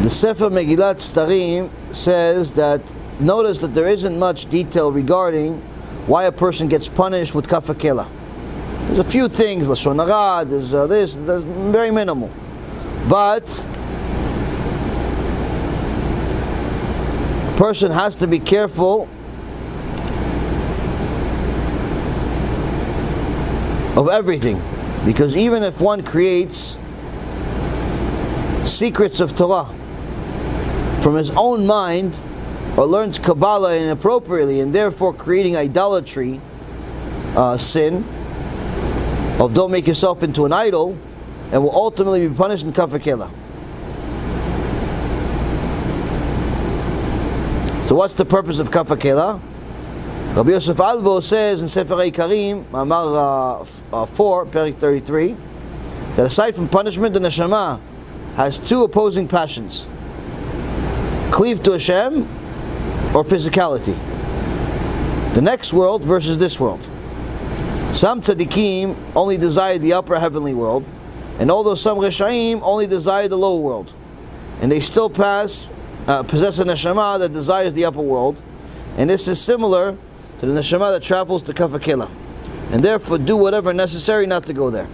The Sefer Megillat Starim says that, notice that there isn't much detail regarding why a person gets punished with Kaf HaKela. There's a few things, Lashon Hara, there's very minimal. But a person has to be careful of everything, because even if one creates secrets of Torah from his own mind, or learns Kabbalah inappropriately and therefore creating idolatry, sin of don't make yourself into an idol, and will ultimately be punished in Kaf HaKela. So what's the purpose of Kaf HaKela? Rabbi Yosef Albo says in Sefer Eikarim, Mamar 4, perek 33, that aside from punishment, the neshama has two opposing passions: cleave to Hashem, or physicality. The next world versus this world. Some tzaddikim only desire the upper heavenly world, and although some reshaim only desire the lower world, and they still possess a neshama that desires the upper world, and this is similar to the neshama that travels to Kaf HaKela, and therefore do whatever necessary not to go there.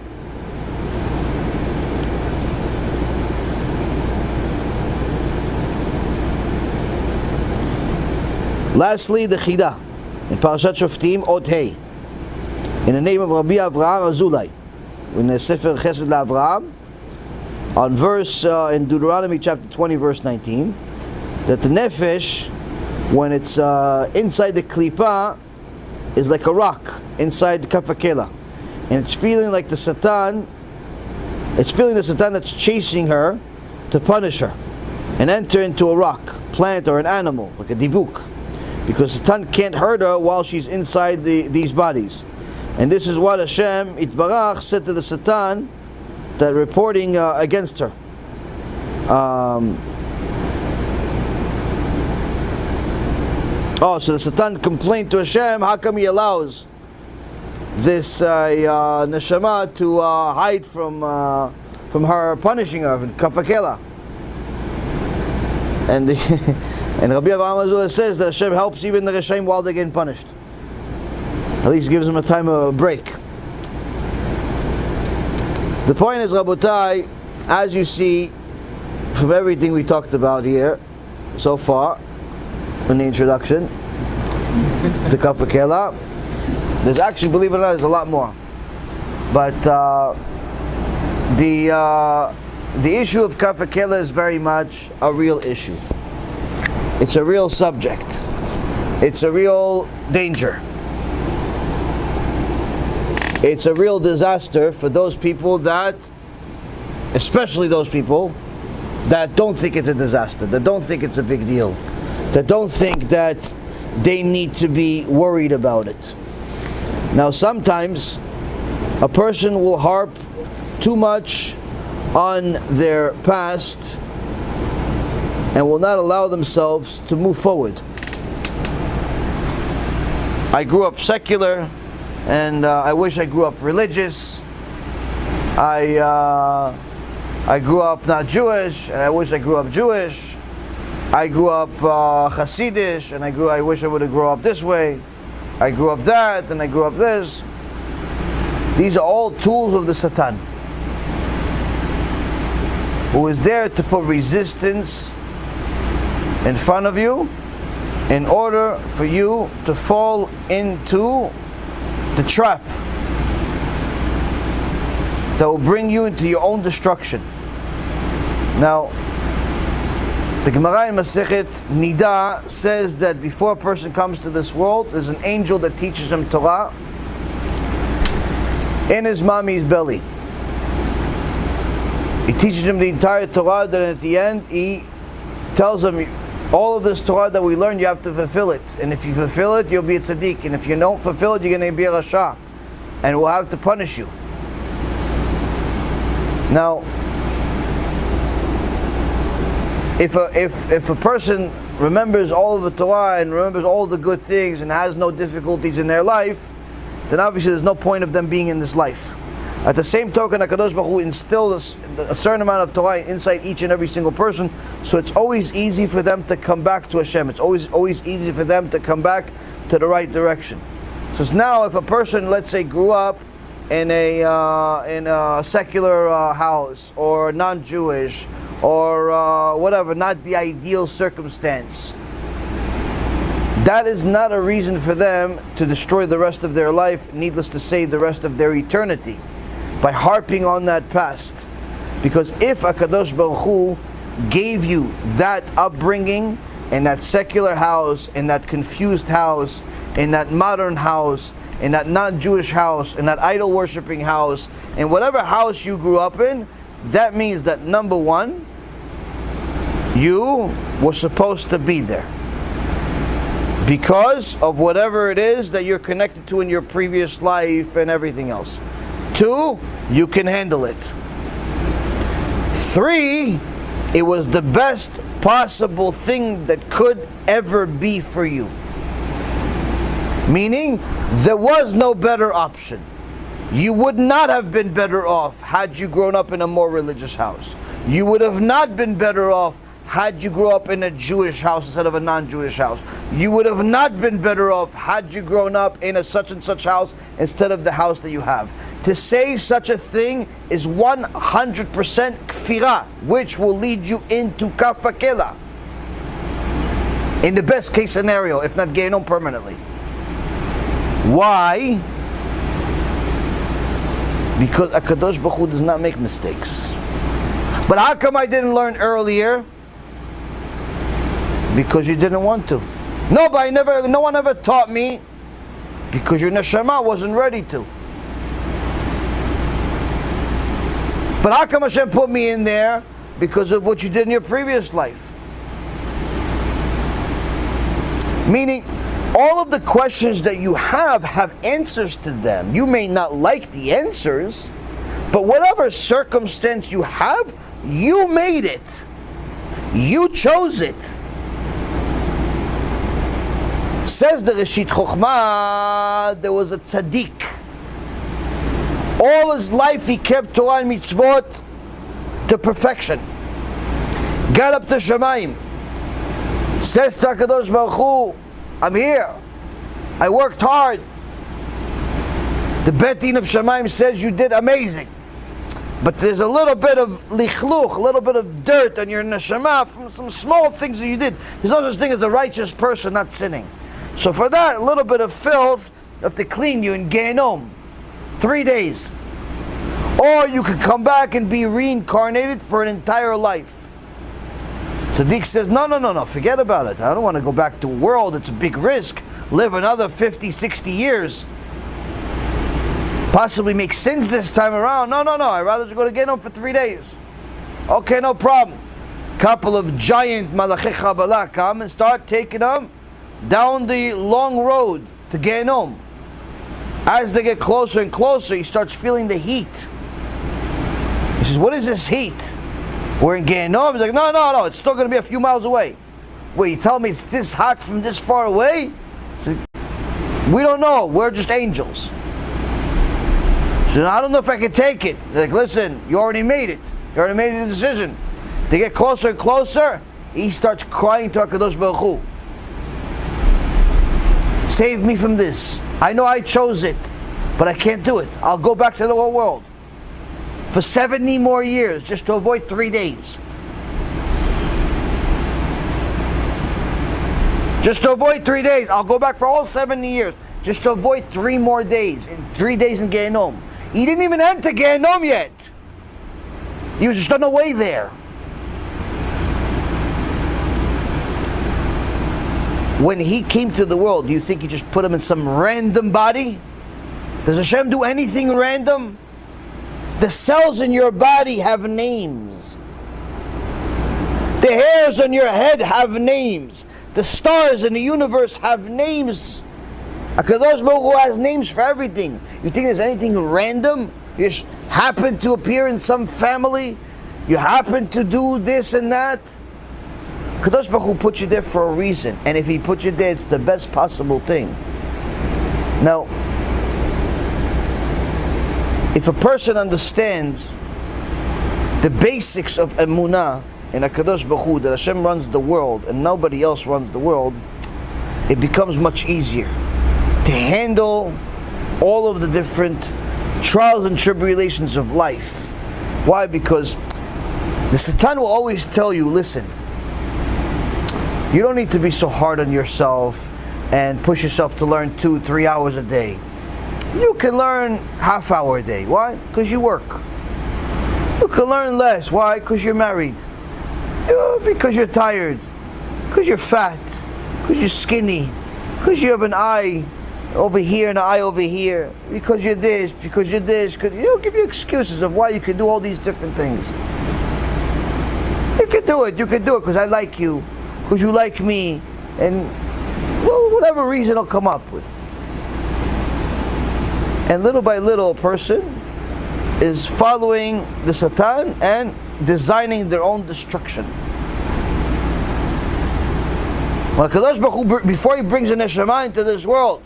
Lastly, the Chidah in Parashat Shoftim Od Hei, in the name of Rabbi Avraham Azulai, in the Sefer Chesed LaAvraham, on verse in Deuteronomy chapter 20, verse 19, that the nefesh, when it's inside the klipa, is like a rock inside the Kaf HaKela, and it's feeling like the Satan. It's feeling the Satan that's chasing her to punish her and enter into a rock, plant, or an animal, like a dybbuk, because Satan can't hurt her while she's inside these bodies. And this is what Hashem Itbarach said to the Satan that reporting against her. So the Satan complained to Hashem, how come he allows this neshama to hide from her punishing her in Kaf HaKela? And and Rabbi Avraham Azulai says that Hashem helps even the Reshaim while they're getting punished. At least gives them a time of a break. The point is, Rabotai, as you see from everything we talked about here so far in the introduction to Kaf HaKela, there's actually, believe it or not, there's a lot more. But the issue of Kaf HaKela is very much a real issue. It's a real subject. It's a real danger. It's a real disaster for those people that, especially those people that don't think it's a disaster, that don't think it's a big deal, that don't think that they need to be worried about it. Now, sometimes a person will harp too much on their past and will not allow themselves to move forward. I grew up secular, and I wish I grew up religious. I grew up not Jewish, and I wish I grew up Jewish. I grew up Hasidish, and I wish I would have grown up this way. I grew up that, and I grew up this. These are all tools of the Satan, who is there to put resistance in front of you in order for you to fall into the trap that will bring you into your own destruction. Now, the Gemara in Masechet Nida says that before a person comes to this world, there's an angel that teaches him Torah in his mommy's belly. He teaches him the entire Torah, then at the end he tells him, all of this Torah that we learn, you have to fulfill it. And if you fulfill it, you'll be a tzaddik. And if you don't fulfill it, you're going to be a rasha. And we'll have to punish you. Now, if a person remembers all of the Torah and remembers all the good things and has no difficulties in their life, then obviously there's no point of them being in this life. At the same token, HaKadosh Baruch Hu instilled a certain amount of Torah inside each and every single person, so it's always easy for them to come back to Hashem. It's always easy for them to come back to the right direction. So now, if a person, let's say, grew up in a secular house, or non-Jewish, or whatever, not the ideal circumstance, that is not a reason for them to destroy the rest of their life, needless to say, the rest of their eternity, by harping on that past. Because if HaKadosh Baruch Hu gave you that upbringing in that secular house, in that confused house, in that modern house, in that non-Jewish house, in that idol-worshipping house, in whatever house you grew up in, that means that number one, you were supposed to be there because of whatever it is that you're connected to in your previous life and everything else. 2, you can handle it. 3, it was the best possible thing that could ever be for you. Meaning, there was no better option. You would not have been better off had you grown up in a more religious house. You would have not been better off had you grew up in a Jewish house instead of a non-Jewish house. You would have not been better off had you grown up in a such and such house instead of the house that you have. To say such a thing is 100% kfirah, which will lead you into Kaf HaKela. In the best case scenario, if not Gehinnom permanently. Why? Because HaKadosh Baruch Hu does not make mistakes. But how come I didn't learn earlier? Because you didn't want to. No one ever taught me, because your neshama wasn't ready to. But how come Hashem put me in there? Because of what you did in your previous life. Meaning, all of the questions that you have answers to them. You may not like the answers, but whatever circumstance you have, you made it. You chose it. Says the Reshit Chokhmah, there was a tzaddik. All his life he kept Torah and mitzvot to perfection. Got up to Shamayim. Says to HaKadosh Baruch Hu, I'm here. I worked hard. The Bet Din of Shamayim says you did amazing. But there's a little bit of lichluch, a little bit of dirt on your neshama from some small things that you did. There's no such thing as a righteous person not sinning. So for that, a little bit of filth, you have to clean you in Gehinnom. 3 days. Or you could come back and be reincarnated for an entire life. Tzaddik says, no, forget about it. I don't want to go back to the world. It's a big risk. Live another 50, 60 years. Possibly make sins this time around. No. I'd rather just go to Gehinnom for 3 days. Okay, no problem. Couple of giant Malachei Chabalah come and start taking them down the long road to Gehinnom. As they get closer and closer, he starts feeling the heat. He says, what is this heat? We're in Gehinnom. He's like, no, it's still going to be a few miles away. Wait, you tell me it's this hot from this far away? Like, we don't know. We're just angels. So I don't know if I can take it. They're like, listen, you already made it. You already made the decision. They get closer and closer. He starts crying to HaKadosh Baruch Hu. Save me from this. I know I chose it, but I can't do it. I'll go back to the old world for 70 more years just to avoid 3 days. Just to avoid 3 days. I'll go back for all 70 years just to avoid 3 more days. 3 days in Gehinnom. He didn't even enter Gehinnom yet. He was just on the way there. When he came to the world, do you think he just put him in some random body? Does Hashem do anything random? The cells in your body have names. The hairs on your head have names. The stars in the universe have names. HaKadosh Baruch Hu has names for everything. You think there's anything random? You just happen to appear in some family? You happen to do this and that? HaKadosh Baruch Hu put you there for a reason. And if He put you there, it's the best possible thing. Now, if a person understands the basics of emunah in HaKadosh Baruch Hu, that Hashem runs the world and nobody else runs the world, it becomes much easier to handle all of the different trials and tribulations of life. Why? Because the Satan will always tell you, listen, you don't need to be so hard on yourself and push yourself to learn 2-3 hours a day. You can learn half hour a day. Why? Because you work. You can learn less. Why? Because you're married. Because you're tired. Because you're fat. Because you're skinny. Because you have an eye over here and an eye over here. Because you're this. Because you're this. You'll give you excuses of why you can do all these different things. You can do it. You can do it because I like you. Because you like me. And well, whatever reason I'll come up with. And little by little, a person is following the Satan and designing their own destruction. Well, HaKadosh Baruch Hu, before he brings a neshama into this world,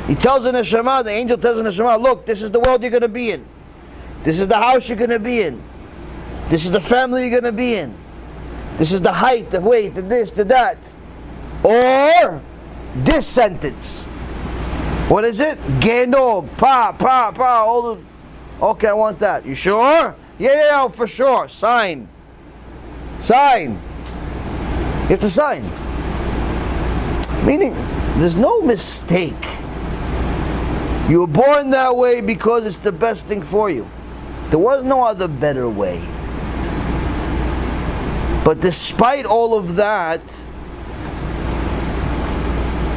he tells the neshama, the angel tells the neshama, look, this is the world you're going to be in. This is the house you're going to be in. This is the family you're going to be in. This is the height, the weight, the this, the that. Or this sentence. What is it? Gehinnom, all the... Okay, I want that. You sure? Yeah, for sure. Sign. You have to sign. Meaning, there's no mistake. You were born that way because it's the best thing for you. There was no other better way. But despite all of that,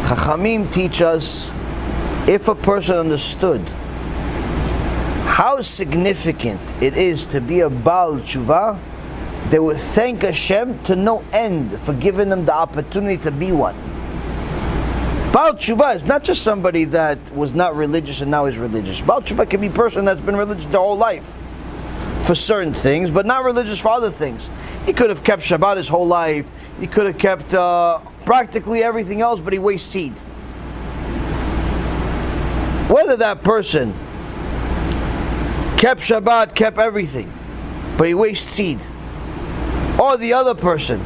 Chachamim teach us, if a person understood how significant it is to be a Baal Tshuva, they would thank Hashem to no end for giving them the opportunity to be one. Baal Tshuva is not just somebody that was not religious and now is religious. Baal Tshuva can be a person that's been religious their whole life for certain things, but not religious for other things. He could have kept Shabbat his whole life. He could have kept practically everything else, but he wastes seed. Whether that person kept Shabbat, kept everything, but he wastes seed, or the other person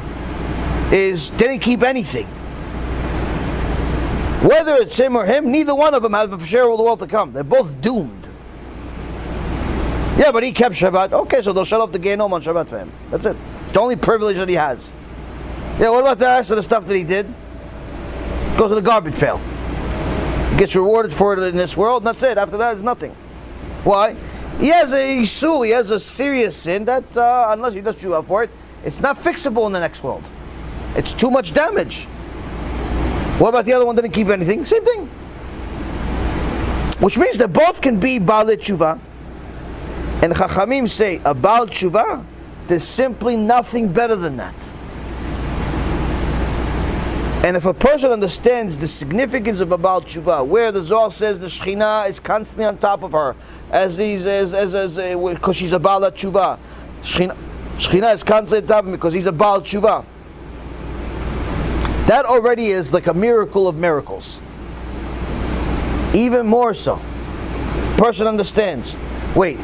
didn't keep anything, whether it's him or him, neither one of them have a share of the world to come. They're both doomed. Yeah, but he kept Shabbat. Okay, so they'll shut off the Gehinnom on Shabbat for him. That's it. It's the only privilege that he has. Yeah, what about the rest of the stuff that he did? Goes in the garbage pail. He gets rewarded for it in this world, and that's it. After that, it's nothing. Why? He has a issue, he has a serious sin that, unless he does tshuva for it, it's not fixable in the next world. It's too much damage. What about the other one that didn't keep anything? Same thing. Which means that both can be Baal Tshuva. And Chachamim say, a Baal Tshuva, there's simply nothing better than that. And if a person understands the significance of a Baal Tshuva, where the Zohar says the Shekhinah is constantly on top of her, because she's a Baal Tshuva. Shekhinah is constantly on top of him because he's a Baal Tshuva. That already is like a miracle of miracles. Even more so. Person understands, wait,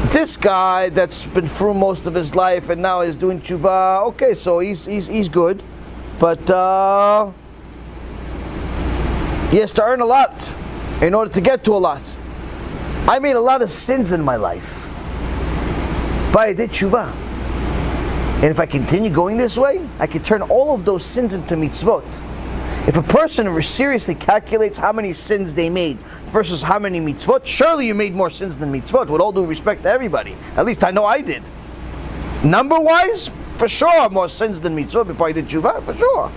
this guy that's been through most of his life and now is doing tshuva, okay, so he's good, but he has to earn a lot in order to get to a lot. I made a lot of sins in my life, but I did tshuva. And if I continue going this way, I can turn all of those sins into mitzvot. If a person seriously calculates how many sins they made versus how many mitzvot, surely you made more sins than mitzvot, with all due respect to everybody. At least I know I did. Number-wise, for sure, more sins than mitzvot before I did tshuva, for sure.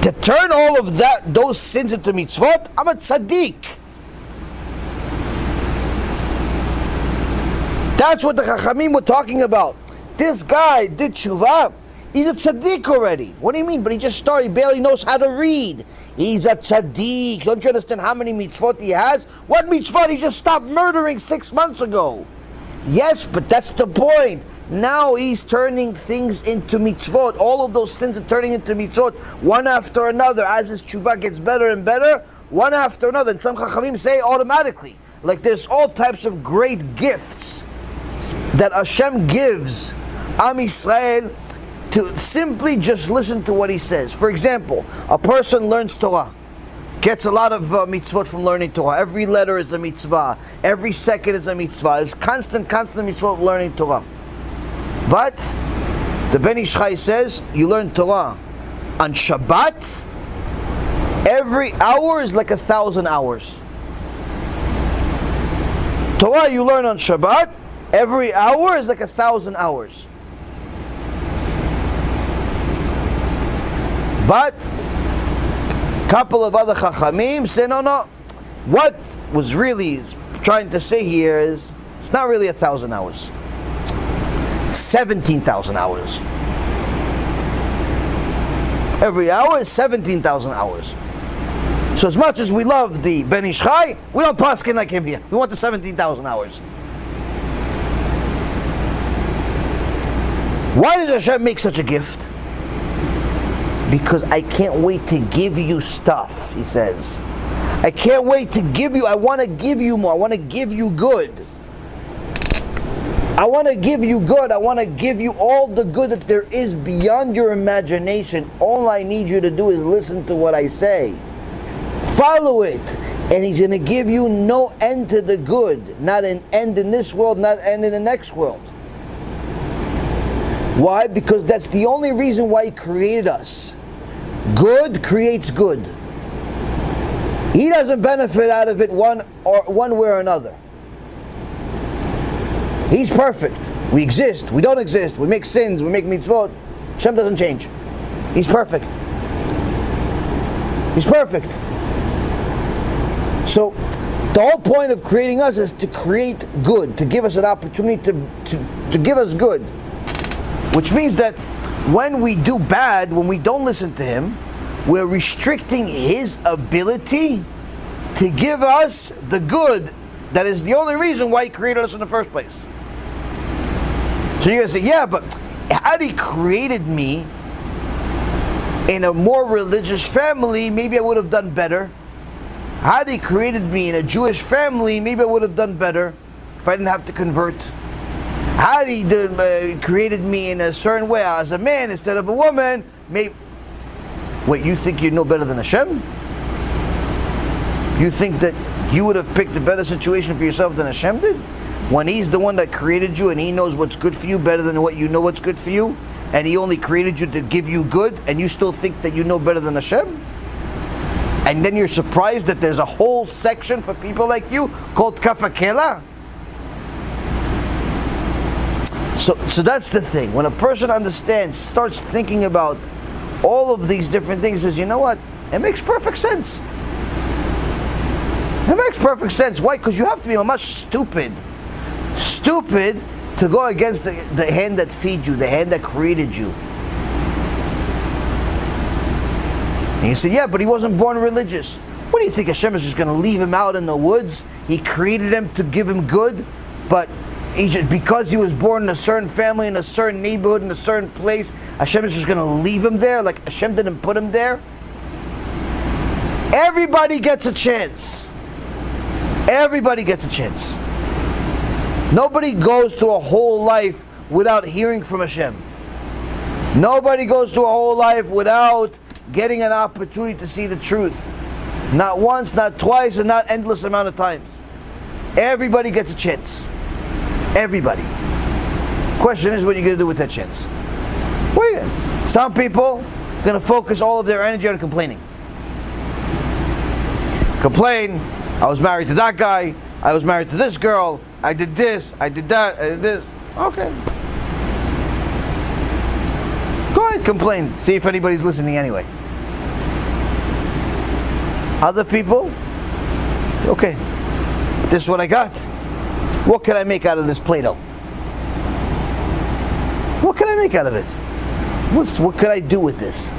To turn all of those sins into mitzvot, I'm a tzaddik. That's what the Chachamim were talking about. This guy did tshuva. He's a tzaddik already. What do you mean? But he just started. He barely knows how to read. He's a tzaddik. Don't you understand how many mitzvot he has? What mitzvot? He just stopped murdering 6 months ago. Yes, but that's the point. Now he's turning things into mitzvot. All of those sins are turning into mitzvot, one after another. As his tshuva gets better and better, one after another. And some Chachamim say automatically. Like there's all types of great gifts that Hashem gives Am Yisrael to simply just listen to what He says. For example, a person learns Torah, gets a lot of mitzvot from learning Torah. Every letter is a mitzvah. Every second is a mitzvah. It's constant mitzvot of learning Torah. But the Ben Ish Chai says, you learn Torah on Shabbat, every hour is like 1,000 hours. Torah you learn on Shabbat, every hour is like 1,000 hours. But a couple of other Chachamim say, no. What was really trying to say here is, it's not really 1,000 hours. 17,000 hours. Every hour is 17,000 hours. So as much as we love the Ben Ish Chai, we don't paskin like him here. We want the 17,000 hours. Why does Hashem make such a gift? Because I can't wait to give you stuff, He says. I can't wait to give you, I want to give you more. I want to give you good. I want to give you good. I want to give you all the good that there is beyond your imagination. All I need you to do is listen to what I say. Follow it. And He's going to give you no end to the good. Not an end in this world, not an end in the next world. Why? Because that's the only reason why He created us. Good creates good. He doesn't benefit out of it one way or another. He's perfect. We exist, we don't exist, we make sins, we make mitzvot. Hashem doesn't change. He's perfect. He's perfect. So the whole point of creating us is to create good, to give us an opportunity to give us good. Which means that when we do bad, when we don't listen to Him, we're restricting His ability to give us the good that is the only reason why He created us in the first place. So you're going to say, yeah, but had He created me in a more religious family, maybe I would have done better. Had He created me in a Jewish family, maybe I would have done better if I didn't have to convert. Had He created me in a certain way as a man instead of a woman, maybe... Wait, you think you know better than Hashem? You think that you would have picked a better situation for yourself than Hashem did? When He's the one that created you and He knows what's good for you better than what you know what's good for you, and He only created you to give you good, and you still think that you know better than Hashem? And then you're surprised that there's a whole section for people like you called Kaf HaKela? So that's the thing. When a person understands, starts thinking about all of these different things, says, you know what? It makes perfect sense. It makes perfect sense. Why? Because you have to be much stupid to go against the hand that feeds you, the hand that created you. And you say, yeah, but he wasn't born religious. What do you think? Hashem is just going to leave him out in the woods? He created him to give him good, but because he was born in a certain family, in a certain neighborhood, in a certain place, Hashem is just going to leave him there? Like Hashem didn't put him there? Everybody gets a chance. Everybody gets a chance. Nobody goes through a whole life without hearing from Hashem. Nobody goes through a whole life without getting an opportunity to see the truth. Not once, not twice, and not endless amount of times. Everybody gets a chance. Everybody. Question is, what are you going to do with that chance? Some people are going to focus all of their energy on complaining. Complain, I was married to that guy, I was married to this girl, I did this, I did that, I did this. Okay. Go ahead, complain. See if anybody's listening anyway. Other people, okay, this is what I got. What can I make out of this Play-Doh? What can I make out of it? What can I do with this?